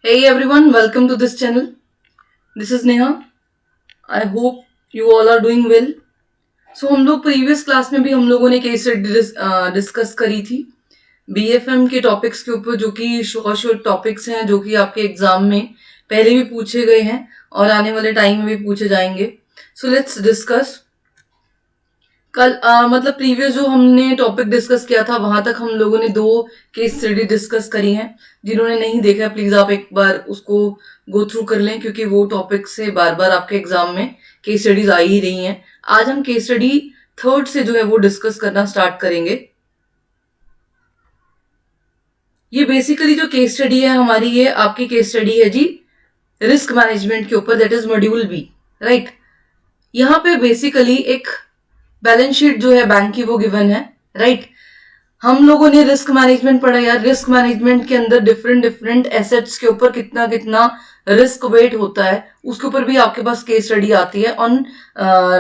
Hey everyone, welcome to this channel. This is Neha. I hope you all are doing well. So हम लोग previous class में भी हम लोगों ने केस डिस्कस करी थी बीएफएम के टॉपिक्स के ऊपर, जो कि शॉर्ट टॉपिक्स हैं जो कि आपके एग्जाम में पहले भी पूछे गए हैं और आने वाले टाइम में भी पूछे जाएंगे. So let's discuss. कल मतलब प्रीवियस जो हमने टॉपिक डिस्कस किया था वहां तक हम लोगों ने 2 केस स्टडी डिस्कस करी हैं. जिन्होंने नहीं देखा प्लीज आप एक बार उसको गो थ्रू कर लें, क्योंकि वो टॉपिक से बार बार आपके एग्जाम में केस स्टडीज आ ही रही हैं. आज हम केस स्टडी 3rd से जो है वो डिस्कस करना स्टार्ट करेंगे. ये बेसिकली जो केस स्टडी है हमारी, ये आपकी केस स्टडी है जी रिस्क मैनेजमेंट के ऊपर, that is module B. Right, यहाँ पे बेसिकली एक बैलेंस शीट जो है बैंक की वो गिवन है. राइट, हम लोगों ने रिस्क मैनेजमेंट पढ़ा यार. रिस्क मैनेजमेंट के अंदर डिफरेंट एसेट्स के ऊपर कितना कितना रिस्क वेट होता है, उसके ऊपर भी आपके पास केस स्टडी आती है ऑन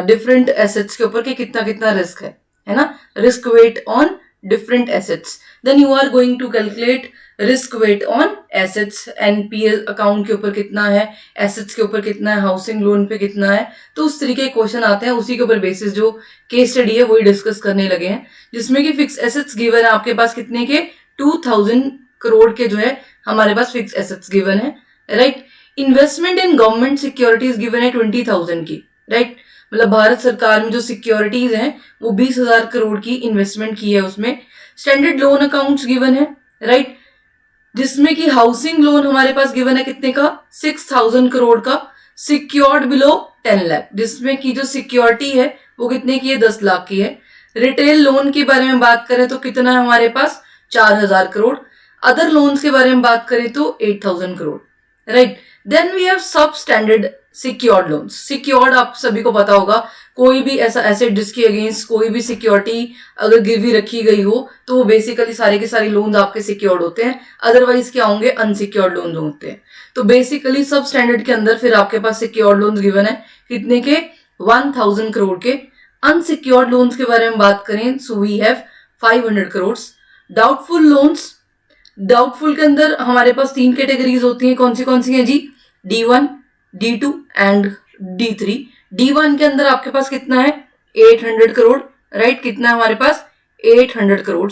डिफरेंट एसेट्स के ऊपर कि कितना कितना रिस्क है ना. Risk wait on different assets. Then you are going to calculate risk weight on assets. NPL account के ऊपर कितना है, assets के ऊपर कितना है, हाउसिंग लोन पे कितना है. तो उस तरीके के क्वेश्चन आते हैं, उसी के ऊपर बेसिस जो केस स्टडी है वही डिस्कस करने लगे हैं. जिसमें कि फिक्स एसेट्स गिवन है आपके पास कितने के 2000 करोड़ के जो है हमारे पास फिक्स एसेट्स गिवन है. Right, investment in government securities given है 20,000 की. राइट, मतलब भारत सरकार में जो सिक्योरिटीज हैं वो 20,000 करोड़ की इन्वेस्टमेंट की है उसमें. स्टैंडर्ड लोन अकाउंट्स गिवन है. राइट, जिसमें कि हाउसिंग लोन हमारे पास गिवन है कितने का 6,000 करोड़ का, सिक्योर्ड बिलो 10 लाख, जिसमें की जो सिक्योरिटी है वो कितने की है 10 लाख की है. रिटेल लोन के बारे में बात करें तो कितना है हमारे पास 4,000 करोड़. अदर लोन्स के बारे में बात करें तो 8,000 crore. Right, then we have substandard secured loans. Secured आप सभी को पता होगा, कोई भी ऐसा एसेट जिसके अगेंस्ट कोई भी सिक्योरिटी अगर गिरवी रखी गई हो तो वो बेसिकली सारे के सारे लोन्स आपके सिक्योर्ड होते हैं. अदरवाइज क्या होंगे, अनसिक्योर्ड लोन्स होते हैं. तो बेसिकली सब स्टैंडर्ड के अंदर फिर आपके पास सिक्योर्ड लोन्स गिवन है कितने के 1,000 करोड़ के. अनसिक्योर्ड लोन्स के बारे में बात करें so we have 500 crore. Doubtful loans, doubtful के अंदर हमारे पास 3 कैटेगरीज होती हैं. कौन सी है जी, D1, D2 and D3. D1 के अंदर आपके पास कितना है 800 करोड़. राइट, कितना है हमारे पास 800 करोड़.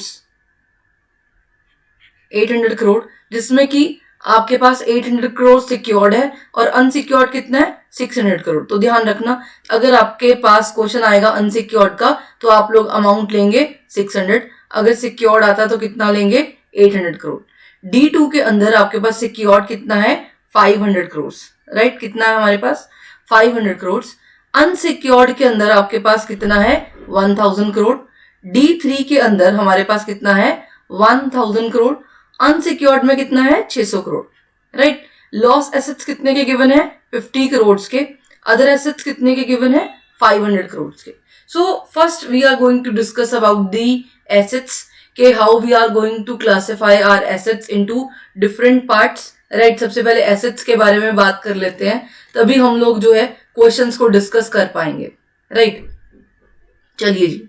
800 करोड़, जिसमें कि आपके पास 800 करोड़ सिक्योर्ड है और अनसिक्योर्ड कितना है 600 करोड़. तो ध्यान रखना, अगर आपके पास क्वेश्चन आएगा अनसिक्योर्ड का तो आप लोग अमाउंट लेंगे 600. अगर सिक्योर्ड आता तो कितना लेंगे 800 करोड़. D2 के अंदर आपके पास सिक्योर्ड कितना है 500 करोड़. राइट, कितना है हमारे पास 500 करोड़. अनसिक्योर्ड के अंदर आपके पास कितना है 1,000 करोड़. D3 के अंदर हमारे पास कितना है 1,000 करोड़. अनसिक्योर्ड में कितना है 600 करोड़. राइट, लॉस एसेट्स कितने के गिवन है 50 करोड़ के. अदर एसेट्स कितने के गिवन है 500 करोड़ के. So first we are going to discuss about the assets के how we are going to classify our assets into different parts. Right, सबसे पहले एसेट्स के बारे में बात कर लेते हैं, तभी हम लोग जो है क्वेश्चंस को डिस्कस कर पाएंगे. राइट, चलिए जी.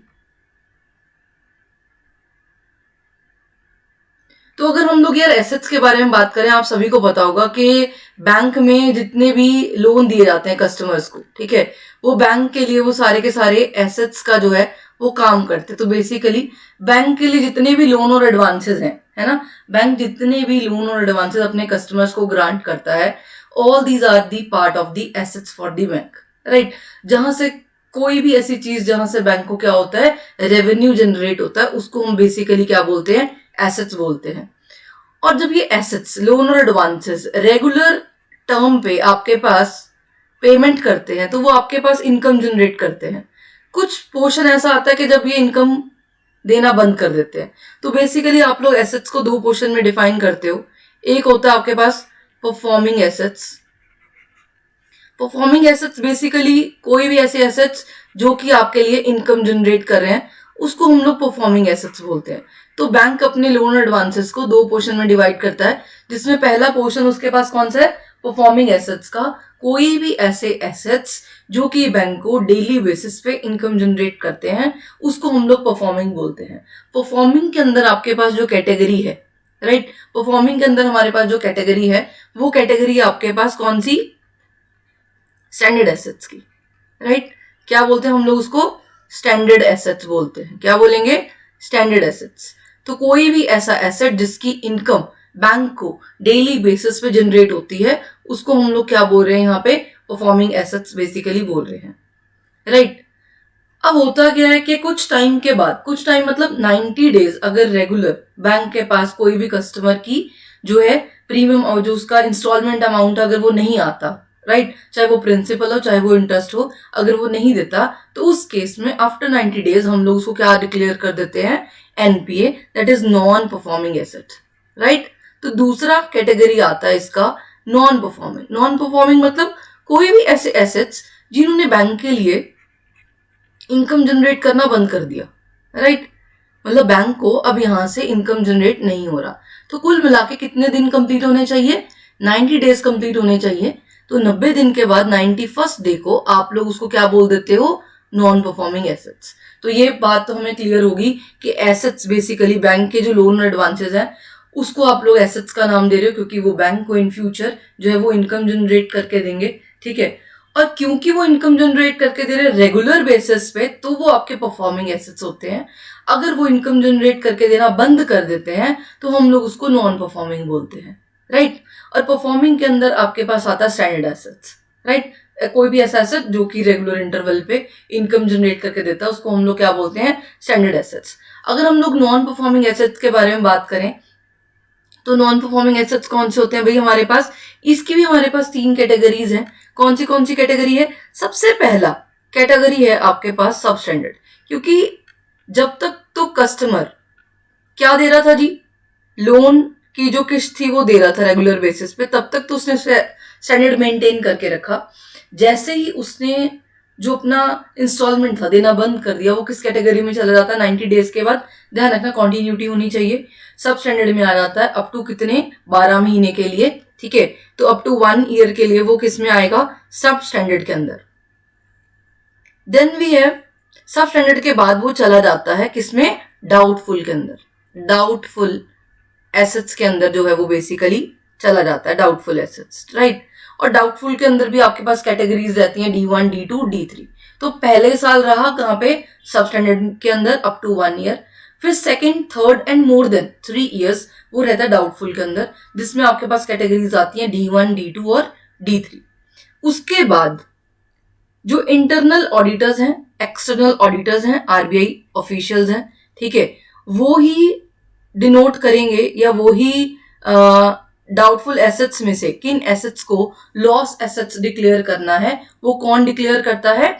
तो अगर हम लोग यार एसेट्स के बारे में बात करें, आप सभी को पता होगा कि बैंक में जितने भी लोन दिए जाते हैं कस्टमर्स को, ठीक है, वो बैंक के लिए वो सारे के सारे एसेट्स का जो है वो काम करते हैं. तो बेसिकली बैंक के लिए जितने भी लोन और एडवांसेस हैं, है ना, बैंक जितने भी लोन और एडवांसेस अपने कस्टमर्स को ग्रांट करता है, all these are the part of the assets for the bank. Right, जहां से कोई भी ऐसी चीज जहां से बैंक को क्या होता है रेवेन्यू जनरेट होता है, उसको हम बेसिकली क्या बोलते हैं एसेट्स बोलते हैं. और जब ये एसेट्स लोन और एडवांसेस रेगुलर टर्म पे आपके पास पेमेंट करते हैं तो वो आपके पास इनकम जनरेट करते हैं. कुछ पोर्शन ऐसा आता है कि जब ये इनकम देना बंद कर देते हैं. तो बेसिकली आप लोग एसेट्स को 2 पोर्शन में डिफाइन करते हो. एक होता है आपके पास performing assets. Performing assets basically कोई भी ऐसे एसेट्स जो कि आपके लिए इनकम जनरेट कर रहे हैं उसको हम लोग परफॉर्मिंग एसेट्स बोलते हैं. तो बैंक अपने लोन एडवांसेस को 2 पोर्शन में डिवाइड करता है, जिसमें पहला पोर्शन उसके पास कौन सा है परफॉर्मिंग एसेट्स का. कोई भी ऐसे एसेट्स जो कि बैंक को डेली बेसिस पे इनकम जनरेट करते हैं उसको हम लोग परफॉर्मिंग बोलते हैं. परफॉर्मिंग के अंदर आपके पास जो कैटेगरी है राइट। परफॉर्मिंग के अंदर हमारे पास जो कैटेगरी है वो कैटेगरी आपके पास कौन सी, स्टैंडर्ड एसेट्स की, राइट। क्या बोलते हैं हम लोग उसको, स्टैंडर्ड एसेट्स बोलते हैं। क्या बोलेंगे, स्टैंडर्ड एसेट्स। तो कोई भी ऐसा एसेट जिसकी इनकम बैंक को डेली बेसिस पे जनरेट होती है उसको हम लोग क्या बोल रहे हैं यहाँ पे, परफॉर्मिंग एसेट्स बेसिकली बोल रहे हैं, राइट। अब होता क्या है कि कुछ टाइम के बाद, कुछ टाइम मतलब 90 डेज, अगर रेगुलर बैंक के पास कोई भी कस्टमर की जो है प्रीमियम और जो उसका इंस्टॉलमेंट अमाउंट अगर वो नहीं आता, राइट, चाहे वो प्रिंसिपल हो चाहे वो इंटरेस्ट हो, अगर वो नहीं देता तो उस केस में आफ्टर 90 डेज हम लोग उसको क्या डिक्लेयर कर देते हैं, NPA, that is non performing asset, right. तो दूसरा कैटेगरी आता है इसका नॉन परफॉर्मिंग। नॉन परफॉर्मिंग मतलब कोई भी ऐसे एसेट्स जिन्होंने बैंक के लिए इनकम जनरेट करना बंद कर दिया, राइट। मतलब बैंक को अब यहां से इनकम जनरेट नहीं हो रहा। तो कुल मिला के कितने दिन कंप्लीट होने चाहिए, 90 डेज कंप्लीट होने चाहिए। तो 90 दिन के बाद 91st डे को आप लोग उसको क्या बोल देते हो, नॉन परफॉर्मिंग एसेट्स। तो ये बात तो हमें क्लियर होगी कि एसेट्स बेसिकली बैंक के जो लोन एडवांसेस हैं उसको आप लोग एसेट्स का नाम दे रहे हो क्योंकि वो बैंक को इन फ्यूचर जो है वो इनकम जनरेट करके देंगे, ठीक है। और क्योंकि वो इनकम जनरेट करके दे रहे रेगुलर बेसिस पे तो वो आपके परफॉर्मिंग एसेट्स होते हैं। अगर वो इनकम जनरेट करके देना बंद कर देते हैं तो हम लोग उसको नॉन परफॉर्मिंग बोलते हैं, राइट। और परफॉर्मिंग के अंदर आपके पास आता है स्टैंडर्ड एसेट्स, राइट। कोई भी ऐसा एसेट जो कि रेगुलर इंटरवल पे इनकम जनरेट करके देता है उसको हम लोग क्या बोलते हैं, स्टैंडर्ड एसेट्स। अगर हम लोग नॉन परफॉर्मिंग एसेट्स के बारे में बात करें तो नॉन परफॉर्मिंग एसेट्स कौन से होते हैं भाई हमारे पास, इसकी भी हमारे पास 3 कैटेगरीज हैं। कौन सी कैटेगरी है, सबसे पहला कैटेगरी है आपके पास सब स्टैंडर्ड। क्योंकि जब तक तो कस्टमर क्या दे रहा था जी, लोन की जो किस्त थी वो दे रहा था रेगुलर बेसिस पे, तब तक तो उसने स्टैंडर्ड मेंटेन करके रखा। जैसे ही उसने जो अपना इंस्टॉलमेंट था देना बंद कर दिया वो किस कैटेगरी में चला जाता है, 90 डेज के बाद, ध्यान रखना कॉन्टिन्यूटी होनी चाहिए, सब स्टैंडर्ड में आ जाता है अप टू कितने, 12 महीने के लिए, ठीक है। तो अप टू 1 ईयर के लिए वो किस में आएगा, सब स्टैंडर्ड के अंदर। देन वी हैव सब स्टैंडर्ड के बाद वो चला जाता है किसमें, डाउटफुल के अंदर। डाउटफुल एसेट्स के अंदर जो है वो बेसिकली चला जाता है, डाउटफुल एसेट्स, राइट। और डाउटफुल के अंदर भी आपके पास कैटेगरीज रहती हैं D1, D2, D3। तो पहले साल रहा कहाँ पे, सब स्टैंडर्ड के अंदर अप टू 1 ईयर। फिर second, third and more than 3 years वो रहता है डाउटफुल के अंदर, जिसमें आपके पास कैटेगरीज आती हैं D1, D2 और D3। उसके बाद जो इंटरनल ऑडिटर्स हैं, एक्सटर्नल ऑडिटर्स हैं, आरबीआई ऑफिशियल्स हैं, ठीक है, वो ही डिनोट करेंगे या वो ही डाउटफुल एसेट्स में से किन एसेट्स को लॉस एसेट्स डिक्लेयर करना है। वो कौन डिक्लेयर करता है,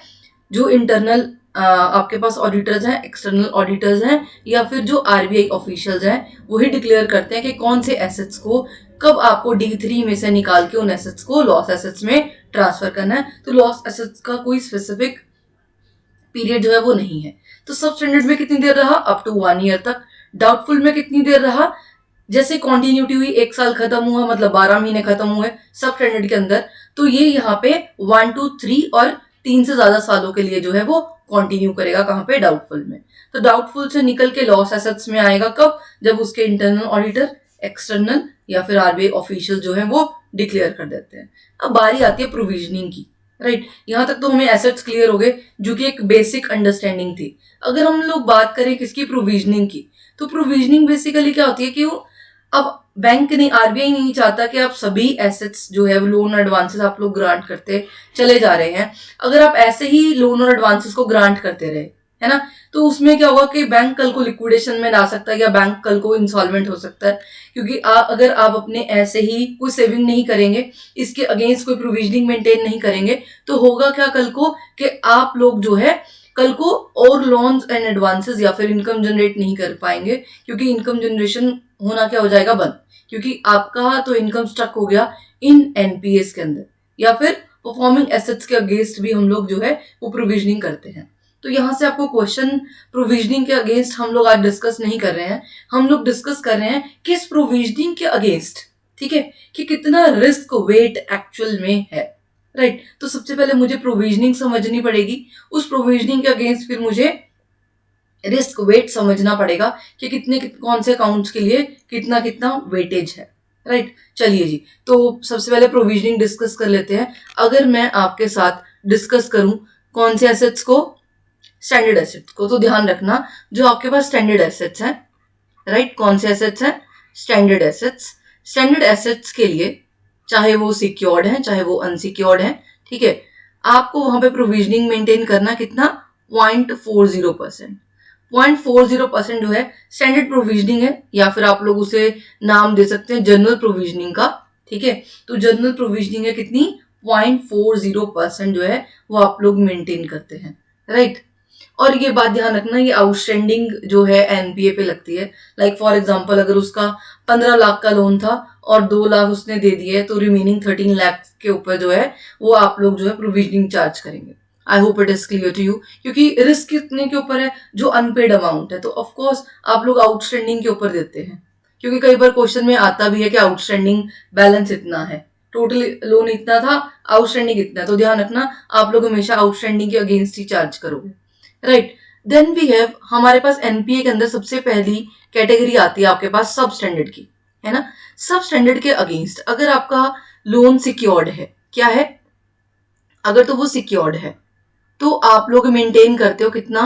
जो इंटरनल आपके पास ऑडिटर्स हैं, एक्सटर्नल ऑडिटर्स हैं, या फिर जो आरबीआई ऑफिशियल्स हैं वही डिक्लेयर करते हैं कि कौन से एसेट्स को कब आपको D3 में से निकाल के उन एसेट्स को लॉस एसेट्स में ट्रांसफर करना है। तो लॉस एसेट्स का कोई स्पेसिफिक पीरियड जो है वो नहीं है। तो सब स्टैंडर्ड में कितनी देर रहा, अप टू 1 ईयर तक। डाउटफुल में कितनी देर रहा, जैसे कॉन्टिन्यूटी हुई 1 साल खत्म हुआ मतलब 12 महीने खत्म हुए सब स्टैंडर्ड के अंदर, तो ये यहाँ पे 1 to 3 और 3 से ज्यादा सालों के लिए जो है वो कंटिन्यू करेगा, कहाँ पे, डाउटफुल में। तो डाउटफुल से निकल के लॉस एसेट्स में आएगा कब, जब उसके इंटरनल ऑडिटर, एक्सटर्नल या फिर आरबीआई ऑफिशियल जो है वो डिक्लेयर कर देते हैं। अब बारी आती है प्रोविजनिंग की, राइट। यहां तक तो हमें एसेट्स क्लियर हो गए जो कि एक बेसिक अंडरस्टैंडिंग थी। अगर हम लोग बात करें किसकी, प्रोविजनिंग की, तो प्रोविजनिंग बेसिकली क्या होती है कि वो अब बैंक नहीं, आरबीआई नहीं चाहता कि आप सभी एसेट्स जो है लोन एडवांसेस आप लोग ग्रांट करते चले जा रहे हैं। अगर आप ऐसे ही लोन और एडवांसेस को ग्रांट करते रहे, है ना, तो उसमें क्या होगा कि बैंक कल को लिक्विडेशन में आ सकता है या बैंक कल को इंसॉल्वेंट हो सकता है। क्योंकि अगर आप अपने ऐसे ही कोई सेविंग नहीं करेंगे, इसके अगेंस्ट कोई प्रोविजनिंग मेंटेन नहीं करेंगे, तो होगा क्या कल को कि आप लोग जो है कल को और लोन्स एंड एडवांसेस या फिर इनकम जनरेट नहीं कर पाएंगे, क्योंकि इनकम जनरेशन होना क्या हो जाएगा, बंद। क्योंकि आपका तो इनकम स्टक हो गया इन एनपीएस के अंदर, या फिर परफॉर्मिंग एसेट्स के अगेंस्ट भी हम लोग जो है वो प्रोविजनिंग करते हैं। तो यहां से आपको क्वेश्चन, प्रोविजनिंग के अगेंस्ट हम लोग आज डिस्कस नहीं कर रहे हैं, हम लोग डिस्कस कर रहे हैं किस प्रोविजनिंग के अगेंस्ट, ठीक है, कि कितना रिस्क वेट एक्चुअल में है, राइट। तो सबसे पहले मुझे प्रोविजनिंग समझनी पड़ेगी, उस प्रोविजनिंग के अगेंस्ट फिर मुझे रिस्क वेट समझना पड़ेगा कि कितने कौन से अकाउंट्स के लिए कितना कितना वेटेज है, राइट। चलिए जी, तो सबसे पहले प्रोविजनिंग डिस्कस कर लेते हैं। अगर मैं आपके साथ डिस्कस करूं कौन से एसेट्स को, स्टैंडर्ड एसेट्स को, तो ध्यान रखना जो आपके पास स्टैंडर्ड एसेट्स हैं, राइट, कौन से एसेट्स हैं, स्टैंडर्ड एसेट्स। स्टैंडर्ड एसेट्स के लिए चाहे वो सिक्योर्ड है चाहे वो अनसिक्योर्ड है, ठीक है, आपको वहां पे प्रोविजनिंग मेंटेन करना कितना, 0.40%। 0.40% जो है स्टैंडर्ड प्रोविजनिंग है, या फिर आप लोग उसे नाम दे सकते हैं जनरल प्रोविजनिंग का, ठीक है। तो जनरल प्रोविजनिंग है कितनी, 0.40% जो है वो आप लोग मेंटेन करते हैं, राइट। और ये बात ध्यान रखना, ये आउटस्टैंडिंग जो है एनपीए पे लगती है। लाइक फॉर एग्जांपल अगर उसका 15 लाख का लोन था और 2 लाख उसने दे दिए, तो रिमेनिंग 13 लाख के ऊपर जो है वो आप लोग जो है प्रोविजनिंग चार्ज करेंगे। I hope it is clear to you, क्योंकि रिस्क कितने के ऊपर है, जो अनपेड अमाउंट है, तो ऑफकोर्स आप लोग आउटस्टैंडिंग के ऊपर देते हैं, क्योंकि कई बार क्वेश्चन में आता भी है कि आउटस्टैंडिंग बैलेंस इतना है, टोटल लोन इतना था, आउटस्टैंडिंग इतना है, तो ध्यान रखना आप लोग हमेशा आउटस्टैंडिंग के अगेंस्ट ही चार्ज करोगे, राइट। देन वी हैव, हमारे पास एनपीए के अंदर सबसे पहली कैटेगरी आती है आपके पास सब स्टैंडर्ड की, है ना। सब स्टैंडर्ड के अगेंस्ट अगर आपका लोन सिक्योर्ड है, क्या है, अगर तो वो सिक्योर्ड है तो आप लोग मेंटेन करते हो कितना,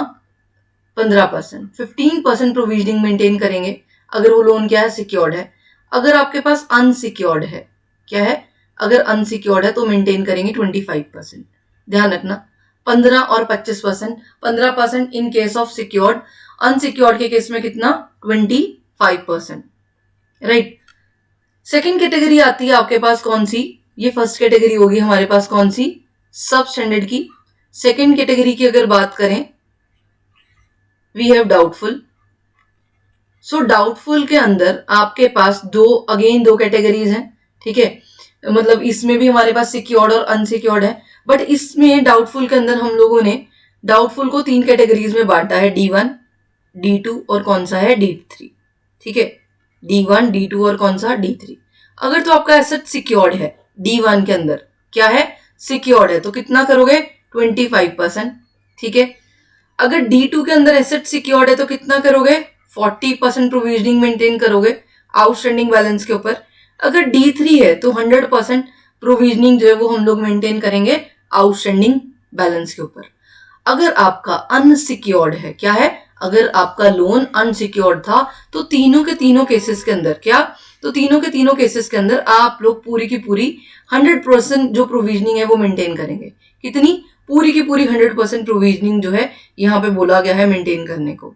15%, 15% प्रोविजनिंग मेंटेन करेंगे अगर वो लोन क्या है, सिक्योर्ड है। अगर आपके पास अनसिक्योर्ड है, क्या है, अगर अनसिक्योर्ड है तो मेंटेन करेंगे 25%। ध्यान रखना 15 और 25%, 15% in case of secured, unsecured के केस में कितना, 25%, राइट। सेकेंड कैटेगरी आती है आपके पास कौन सी, ये फर्स्ट कैटेगरी होगी हमारे पास कौन सी, सब स्टैंडर्ड की। सेकेंड कैटेगरी की अगर बात करें, we have doubtful. So doubtful के अंदर आपके पास दो कैटेगरीज हैं, ठीक है, मतलब इसमें भी हमारे पास सिक्योर्ड और अनसिक्योर्ड है, बट इसमें डाउटफुल के अंदर हम लोगों ने डाउटफुल को 3 कैटेगरीज में बांटा है, D1, D2 और कौन सा है, D3, ठीक है, D1, D2 और कौन सा, D3। अगर तो आपका एसेट सिक्योर्ड है, D1 के अंदर क्या है, सिक्योर्ड है, तो कितना करोगे, 25%, ठीक है। अगर D2 के अंदर एसेट सिक्योर्ड है तो कितना करोगे, 40% प्रोविजनिंग मेंटेन करोगे आउटस्टैंडिंग बैलेंस के ऊपर। अगर D3 है तो 100% प्रोविजनिंग जो है वो हम लोग मेंटेन करेंगे आउटस्टैंडिंग बैलेंस के ऊपर। अगर आपका अनसिक्योर्ड है, क्या है, अगर आपका लोन अनसिक्योर्ड था तो तीनों के तीनों केसेस के अंदर क्या, तो तीनों के तीनों केसेस के अंदर आप लोग पूरी की पूरी 100% जो प्रोविजनिंग है वो मेंटेन करेंगे। कितनी, पूरी की पूरी 100% प्रोविजनिंग जो है यहाँ पे बोला गया है मेंटेन करने को।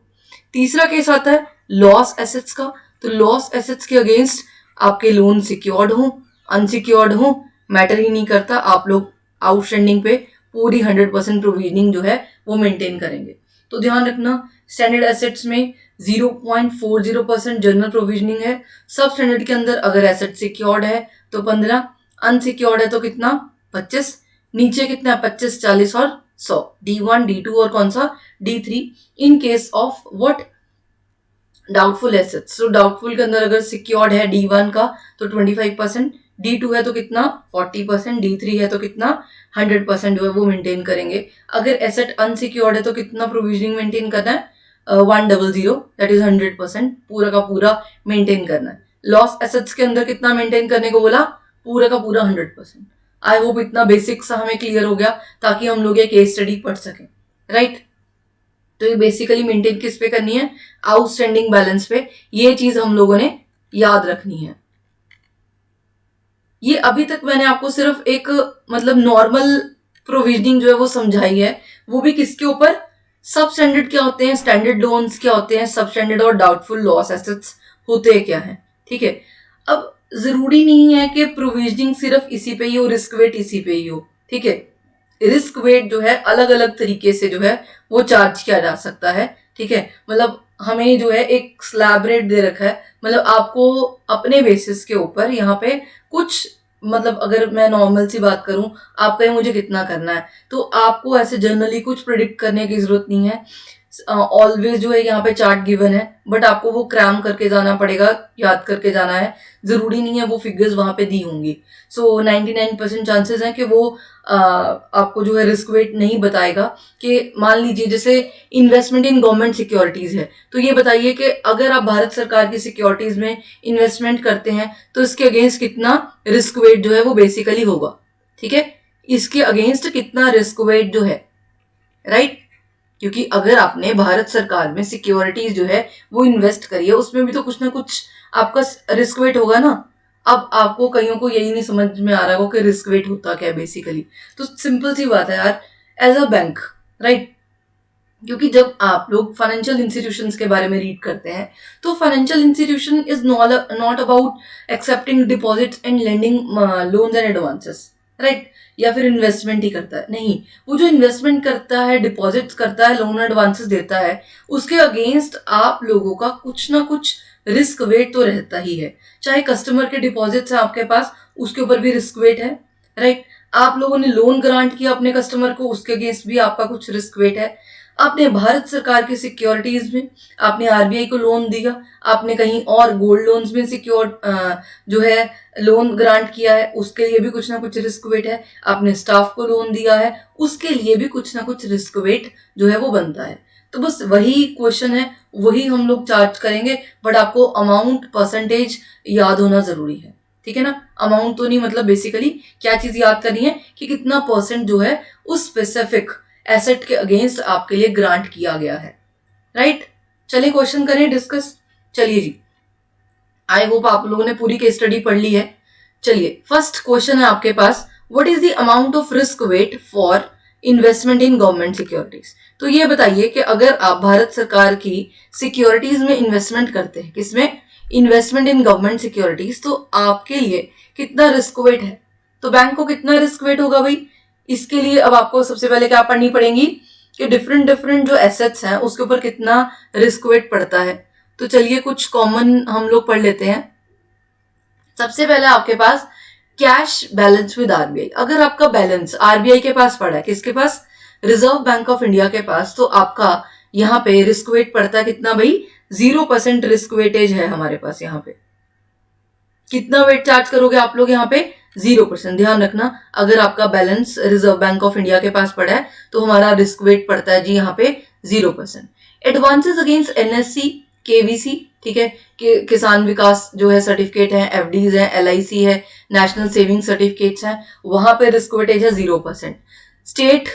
तीसरा केस आता है लॉस एसेट्स का, तो लॉस एसेट्स के अगेंस्ट आपके लोन सिक्योर्ड हो अनसिक्योर्ड हो मैटर ही नहीं करता, आप लोग आउटस्टैंडिंग पे पूरी 100% प्रोविजनिंग जो है वो मेंटेन करेंगे। तो ध्यान रखना स्टैंडर्ड एसेट्स में 0.40% जनरल प्रोविजनिंग है, सब स्टैंडर्ड के अंदर अगर एसेट सिक्योर्ड है तो 15, अनसिक्योर्ड है तो कितना, 25, नीचे कितना, 25, 40 और 100, D1, D2 और कौन सा, D3 in case of what, doubtful assets. तो डाउटफुल के अंदर अगर सिक्योर्ड है D1 का तो 25%, D2 है तो कितना, 40%, D3 है तो कितना, 100% जो है वो मेंटेन करेंगे। अगर एसेट अनसिक्योर्ड है तो कितना प्रोविजनिंग मेंटेन करना है, 100, दैट इज 100% पूरा का पूरा मेंटेन करना है। लॉस एसेट्स के अंदर कितना मेंटेन करने को बोला, पूरा का पूरा 100%। आई होप इतना बेसिक सा हमें क्लियर हो गया ताकि हम लोग ये केस स्टडी पढ़ सकें, राइट। तो ये बेसिकली मेंटेन किस पे करनी है, आउटस्टैंडिंग बैलेंस पे, ये चीज हम लोगों ने याद रखनी है। ये अभी तक मैंने आपको सिर्फ एक मतलब नॉर्मल प्रोविजनिंग जो है वो समझाई है, वो भी किसके ऊपर, सब स्टैंडर्ड क्या होते हैं, स्टैंडर्ड लोन्स क्या होते हैं, सब स्टैंडर्ड और डाउटफुल लॉस एसेट्स होते क्या है, ठीक है। अब जरूरी नहीं है कि प्रोविजनिंग सिर्फ इसी पे ही हो, रिस्क वेट इसी पे ही हो, ठीक है। रिस्क वेट जो है अलग अलग तरीके से जो है वो चार्ज किया जा सकता है, ठीक है। मतलब हमें जो है एक स्लैब रेट दे रखा है, मतलब आपको अपने बेसिस के ऊपर यहाँ पे कुछ, मतलब अगर मैं नॉर्मल सी बात करूं, आप कहें मुझे कितना करना है, तो आपको ऐसे जनरली कुछ प्रिडिक्ट करने की जरूरत नहीं है। ऑलवेज जो है यहाँ पे चार्ट गिवन है, बट आपको वो क्रैम करके जाना पड़ेगा, याद करके जाना है, जरूरी नहीं है वो फिगर्स वहां पे दी होंगी। सो 99% चांसेस हैं कि वो आपको जो है रिस्क वेट नहीं बताएगा। कि मान लीजिए जैसे इन्वेस्टमेंट इन गवर्नमेंट सिक्योरिटीज है, तो ये बताइए कि अगर आप भारत सरकार की सिक्योरिटीज में इन्वेस्टमेंट करते हैं तो इसके अगेंस्ट कितना रिस्क वेट जो है वो बेसिकली होगा। ठीक है, इसके अगेंस्ट कितना रिस्क वेट जो है, राइट। क्योंकि अगर आपने भारत सरकार में सिक्योरिटीज जो है वो इन्वेस्ट करी है, उसमें भी तो कुछ ना कुछ आपका रिस्क वेट होगा ना। अब आपको कईयों को यही नहीं समझ में आ रहा हो कि रिस्क वेट होता क्या है बेसिकली। तो सिंपल सी बात है यार, एज अ बैंक, राइट। क्योंकि जब आप लोग फाइनेंशियल इंस्टीट्यूशंस के बारे में रीड करते हैं तो financial institution is not about accepting deposit and lending loans and advances, right. या फिर इन्वेस्टमेंट ही करता है, नहीं। वो जो इन्वेस्टमेंट करता है, डिपॉजिट्स करता है, लोन एडवांसेस देता है, उसके अगेंस्ट आप लोगों का कुछ ना कुछ रिस्क वेट तो रहता ही है। चाहे कस्टमर के डिपॉजिट्स है आपके पास, उसके ऊपर भी रिस्क वेट है, राइट। आप लोगों ने लोन ग्रांट किया अपने कस्टमर को, उसके अगेंस्ट भी आपका कुछ रिस्क वेट है। आपने भारत सरकार की सिक्योरिटीज में, आपने आरबीआई को लोन दिया, आपने कहीं और गोल्ड लोन्स में सिक्योर जो है लोन ग्रांट किया है, उसके लिए भी कुछ ना कुछ रिस्क वेट है। आपने स्टाफ को लोन दिया है, उसके लिए भी कुछ ना कुछ रिस्क वेट जो है वो बनता है। तो बस वही क्वेश्चन है, वही हम लोग चार्ज करेंगे, बट आपको अमाउंट परसेंटेज याद होना जरूरी है। ठीक है ना, अमाउंट तो नहीं, मतलब बेसिकली क्या चीज याद करनी है कि कितना परसेंट जो है उस स्पेसिफिक एसेट के अगेंस्ट आपके लिए ग्रांट किया गया है, राइट। चलिए क्वेश्चन करें डिस्कस। चलिए जी, आई होप आप लोगों ने पूरी केस स्टडी पढ़ ली है। चलिए फर्स्ट क्वेश्चन है आपके पास, what is the amount of risk weight for investment in government securities. तो ये बताइए कि अगर आप भारत सरकार की सिक्योरिटीज में इन्वेस्टमेंट करते हैं, किसमें, इन्वेस्टमेंट इन गवर्नमेंट सिक्योरिटीज, तो आपके लिए कितना रिस्क वेट है। तो बैंक को कितना रिस्क वेट होगा भाई, इसके लिए अब आपको सबसे पहले क्या पढ़नी पड़ेगी कि डिफरेंट डिफरेंट जो एसेट्स हैं उसके ऊपर कितना रिस्क वेट पड़ता है। तो चलिए कुछ कॉमन हम लोग पढ़ लेते हैं। सबसे पहले आपके पास कैश बैलेंस विद आरबीआई। अगर आपका बैलेंस आरबीआई के पास पड़ा है, किसके पास, रिजर्व बैंक ऑफ इंडिया के पास, तो आपका यहाँ पे रिस्क वेट पड़ता है कितना भाई, 0% रिस्क वेटेज है हमारे पास। यहाँ पे कितना वेट चार्ज करोगे आप लोग, यहाँ पे 0%। ध्यान रखना, अगर आपका balance reserve bank of India के पास पड़ा है तो हमारा रिस्क वेट पड़ता है जी यहाँ पे 0%। एडवांसेस अगेंस्ट एनएससी, केवीसी, ठीक है, कि किसान विकास जो है सर्टिफिकेट है, एफडीज है, एलआईसी है, नेशनल सेविंग सर्टिफिकेट्स हैं, वहां पे रिस्क वेटेज है 0%। स्टेट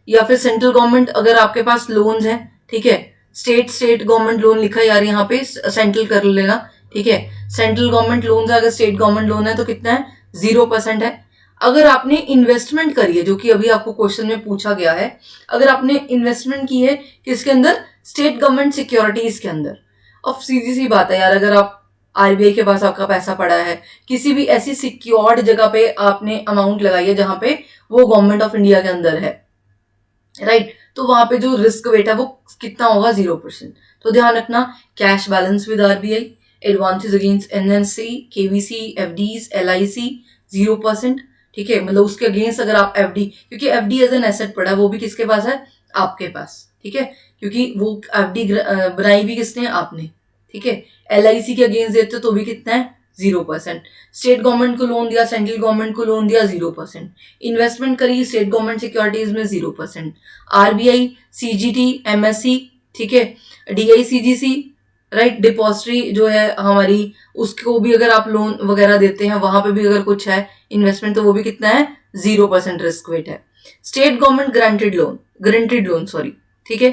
या फिर सेंट्रल गवर्नमेंट अगर आपके पास लोन्स हैं, ठीक है, स्टेट गवर्नमेंट लोन लिखा है यार यहाँ पे, सेंट्रल कर लेना, ठीक है, सेंट्रल गवर्नमेंट लोन है, अगर स्टेट गवर्नमेंट लोन है तो कितना है, 0% है। अगर आपने इन्वेस्टमेंट करी है, जो कि अभी आपको क्वेश्चन में पूछा गया है, अगर आपने इन्वेस्टमेंट की है किसके अंदर, स्टेट गवर्नमेंट सिक्योरिटीज के अंदर, अब सीधी सी बात है यार, अगर आप आरबीआई के पास आपका पैसा पड़ा है, किसी भी ऐसी सिक्योर्ड जगह पे आपने अमाउंट लगाई है जहां पे वो गवर्नमेंट ऑफ इंडिया के अंदर है, राइट, तो वहां पे जो रिस्क वेट है वो कितना होगा, 0%। तो ध्यान रखना, cash balance with RBI, advances against NSC, KVC, FDs, LIC, 0%, ठीक है। मतलब उसके अगेंस्ट अगर आप एफडी, क्योंकि एफडी एज एन एसेट पड़ा है, वो भी किसके पास है, आपके पास, ठीक है, क्योंकि वो एफडी बनाई भी किसने, आपने, ठीक है। एलआईसी के अगेंस्ट देते तो भी कितना है, 0%। स्टेट गवर्नमेंट को लोन दिया, सेंट्रल गवर्नमेंट को लोन दिया, 0%। इन्वेस्टमेंट करी स्टेट गवर्नमेंट सिक्योरिटीज में, 0%। आरबीआई, सीजीटी, एमएससी, ठीक है, डीआईसीजीसी, राइट, डिपॉजिटरी जो है हमारी, उसको भी अगर आप लोन वगैरह देते हैं, वहां पे भी अगर कुछ है इन्वेस्टमेंट, तो वो भी कितना है, 0% रिस्क वेट है। State government guaranteed loan sorry, ठीक है,